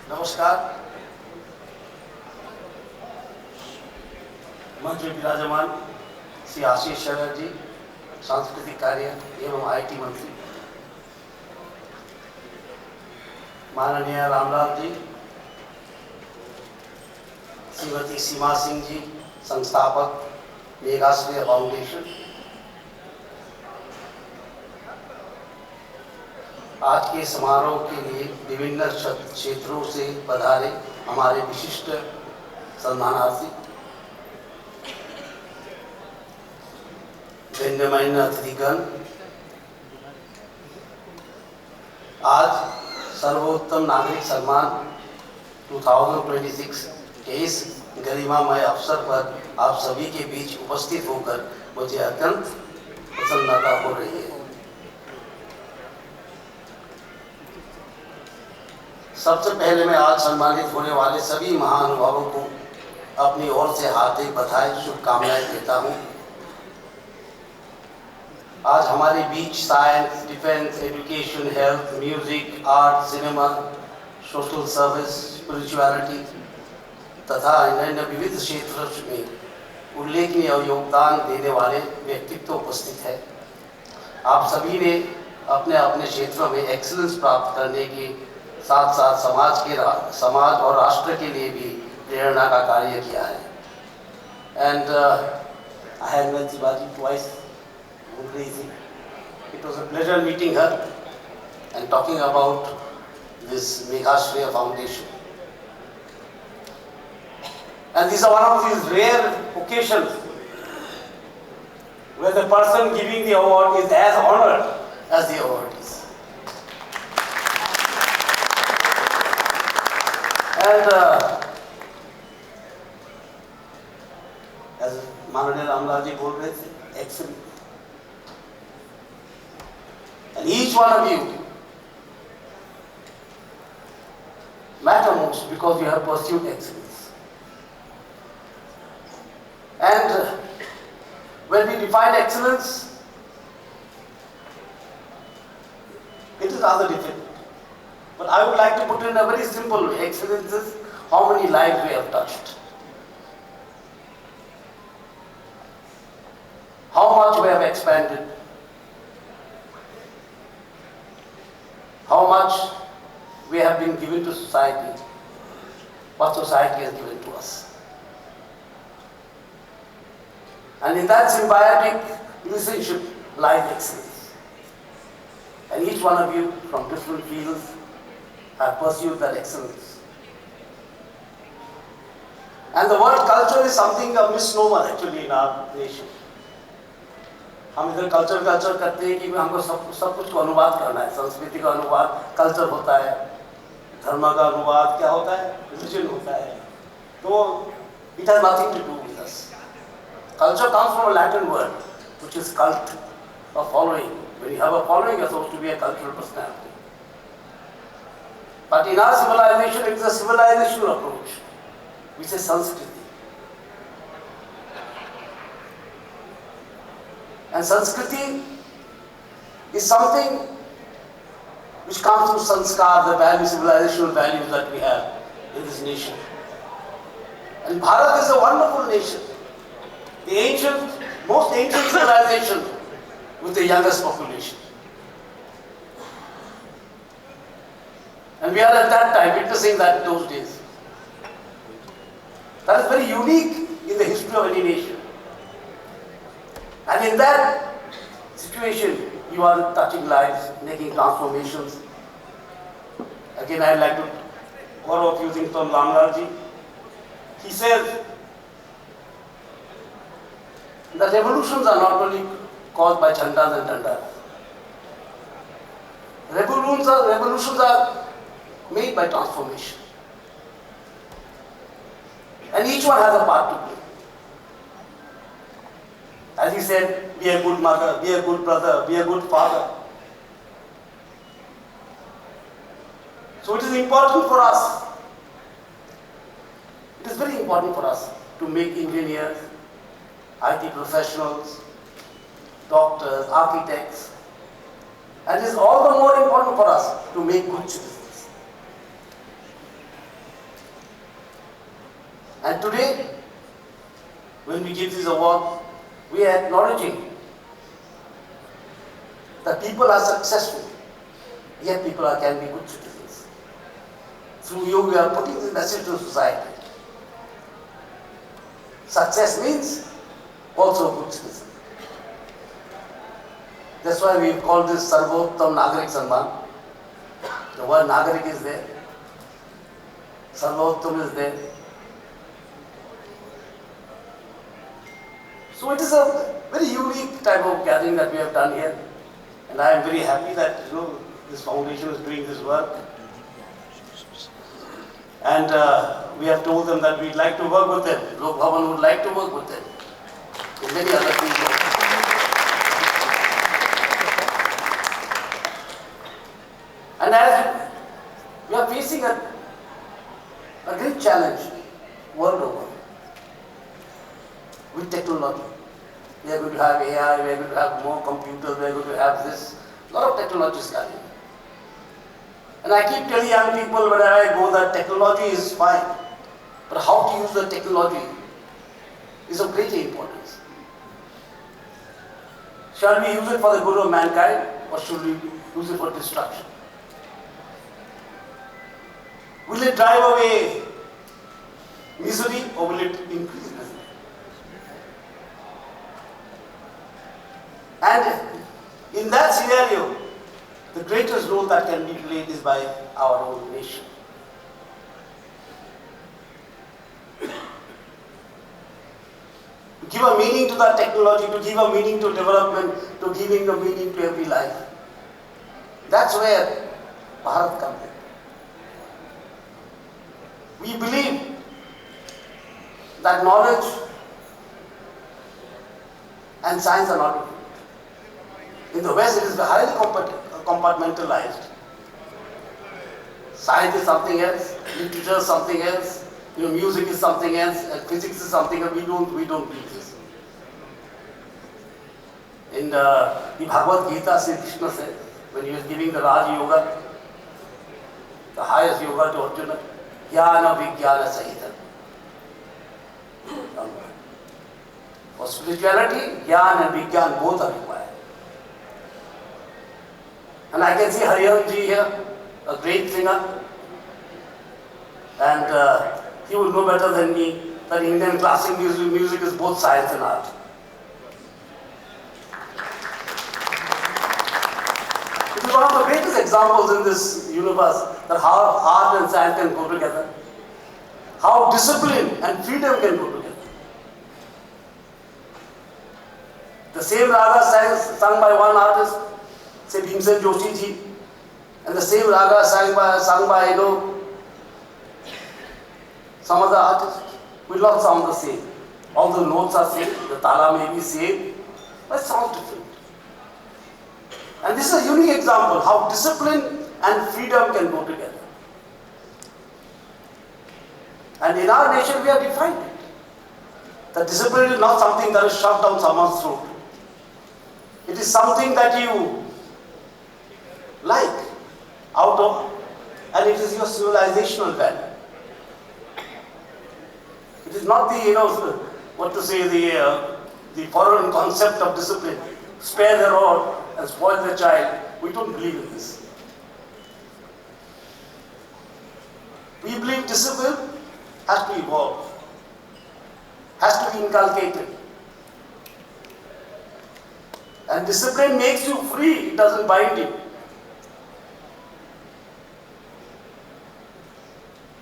नमस्कार। मंच में विराजमान श्री आशीष शेलर जी, सांस्कृतिक कार्य एवं आईटी मंत्री, माननीय रामलाल जी, श्रीमती सीमा सिंह जी, संस्थापक मेघाश्रय फाउंडेशन, आज के समारोह के लिए विभिन्न क्षेत्रों से पधारे हमारे विशिष्ट सम्मानार्थी, गण्यमान्य अतिथिगण, आज सर्वोत्तम नागरिक सम्मान 2026 के इस गरिमामय अवसर पर आप सभी के बीच उपस्थित होकर मुझे अत्यंत प्रसन्नता हो रही है। सबसे पहले मैं आज सम्मानित होने वाले सभी महानुभावों को अपनी ओर से हार्दिक बधाई शुभकामनाएं देता हूं। आज हमारे बीच science, defence, education, health, music, art, cinema, social service, spirituality तथा अन्य विविध क्षेत्रों में उल्लेखनीय योगदान देने वाले व्यक्तित्व उपस्थित है। आप सभी ने अपने अपने क्षेत्रों में एक्सीलेंस प्राप्त करने के साथ साथ समाज और राष्ट्र के लिए भी प्रेरणा का कार्य किया है। And I have met Shivaji twice. It was a pleasure meeting her and talking about this Meghashrey Foundation. And this is one of these rare occasions where the person giving the award is as honored as the awardees. And as माननीय रामलाल जी बोल रहे थे, excellent. And each one of you matter most because you have pursued excellence. And when we define excellence, it is rather difficult. But I would like to put it in a very simple way. Excellence is how many lives we have touched, how much we have expanded, how much we have been given to society, what society has given to us. And in that symbiotic relationship lies excellence. And each one of you from different fields have pursued that excellence. And the word culture is something a misnomer actually in our nation. हम इधर culture करते हैं कि हमको सब कुछ को अनुवाद करना है, संस्कृति का अनुवाद कल्चर होता है, धर्म का अनुवाद क्या होता है, रिलीजन होता है, तो it has nothing to do with us. Culture comes from a Latin word which is cult, a following. When you have a following, you're supposed to be a cultural personality. But in our civilization, it is a civilizational approach, which is Sanskriti. And Sanskriti is something which comes from sanskar, the value, civilizational values that we have in this nation. And Bharat is a wonderful nation, the most ancient civilization with the youngest population. And we are at that time witnessing that those days. That is very unique in the history of any nation. And in that situation, you are touching lives, making transformations. Again, I would like to borrow a few things from Ramlalji. He says that revolutions are not only caused by chandas and tandas. Revolutions are made by transformation. And each one has a part to play. As he said, be a good mother, be a good brother, be a good father. So it is important for us, it is very important for us to make engineers, IT professionals, doctors, architects, and it is all the more important for us to make good citizens. And today, when we give this award, we are acknowledging that people are successful, yet people can be good citizens. Through you, we are putting this message to society. Success means also a good citizen. That's why we call this Sarvottam Nagrik Samman. The word Nagrik is there. Sarvottam is there. So it is a very unique type of gathering that we have done here. And I am very happy that this foundation is doing this work. And we have told them that we'd like to work with them. Lok Bhavan would like to work with them. And many other people. And as we are facing a great challenge world over with technology. We are going to have AI, we are going to have more computers, we are going to have this. A lot of technology is coming. And I keep telling young people wherever I go that technology is fine, but how to use the technology is of great importance. Shall we use it for the good of mankind, or should we use it for destruction? Will it drive away misery, or will it increase misery? And in that scenario, the greatest role that can be played is by our own nation. To give a meaning to that technology, to give a meaning to development, to giving a meaning to every life. That's where Bharat comes in. We believe that knowledge and science are not different. In the West, it is highly compartmentalized. Science is something else, literature is something else, music is something else, and physics is something else. We don't believe this. In the Bhagavad Gita, Sri Krishna said, when he was giving the Raj Yoga, the highest yoga to Arjuna, Jnana Vijnana Sahita. For spirituality, Jnana and Vijnana both are required. And I can see Hariyanji here, a great singer, and he would know better than me that Indian classical music is both science and art. It is one of the greatest examples in this universe that how art and science can go together, how discipline and freedom can go together. The same raga sung by one artist, say Bhimsen Joshi ji, and the same raga sung by some other artists, will not sound the same. All the notes are same, the tala may be same, but it sounds different. And this is a unique example how discipline and freedom can go together. And in our nation we have defined it. That discipline is not something that is shoved down someone's throat. It is something that you like out of, and it is your civilizational value. It is not the, the foreign concept of discipline. Spare the rod and spoil the child. We don't believe in this. We believe discipline has to evolve, has to be inculcated. And discipline makes you free, it doesn't bind you.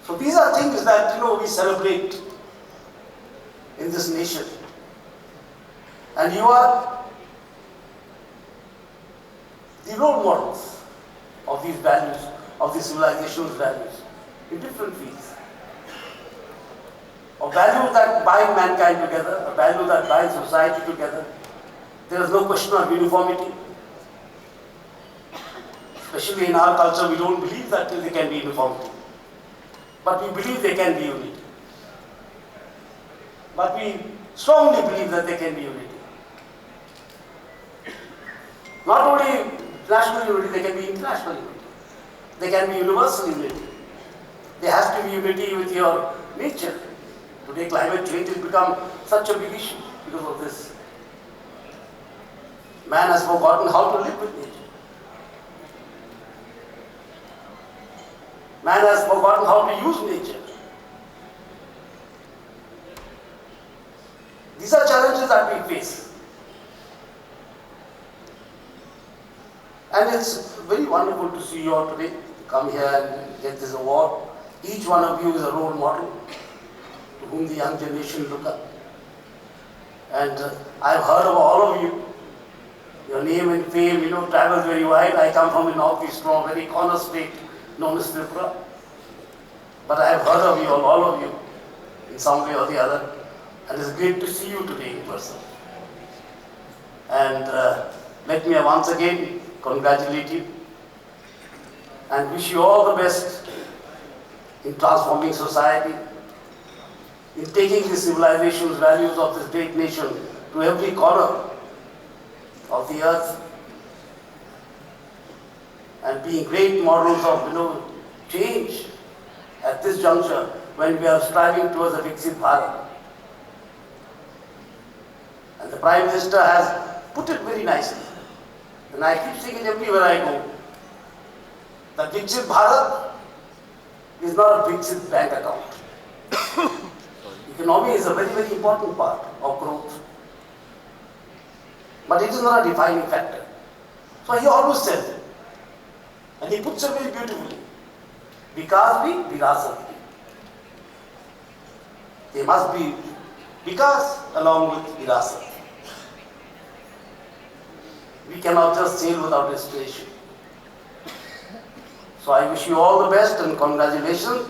So these are things that we celebrate in this nation. And you are the role models of these values, of these civilization's values, in different fields. A value that bind mankind together, a value that binds society together. There is no question of uniformity. Especially in our culture, we don't believe that there can be uniformity. But we believe there can be unity. But we strongly believe that there can be unity. Not only national unity, there can be international unity. There can be universal unity. There has to be unity with your nature. Today climate change has become such a big issue because of this. Man has forgotten how to live with nature. Man has forgotten how to use nature. These are challenges that we face. And it's very wonderful to see you all today, come here and get this award. Each one of you is a role model to whom the young generation look up. And I've heard of all of you. Your name and fame, travels very wide. I come from the northeast, from a very corner state known as Tripura. But I have heard of you all of you, in some way or the other. And it's great to see you today in person. And let me once again congratulate you and wish you all the best in transforming society, in taking the civilization's values of this great nation to every corner of the earth, and being great models of change at this juncture when we are striving towards a Viksit Bharat. And the Prime Minister has put it very nicely. And I keep saying it everywhere I go. That Viksit Bharat is not a Viksit bank account. Economy is a very, very important part of growth. But it is not a defining factor. So he always says it. And he puts it very beautifully. Vikas bhi, virasat bhi. There must be Vikas along with virasat. We cannot just sail without destination. So I wish you all the best and congratulations.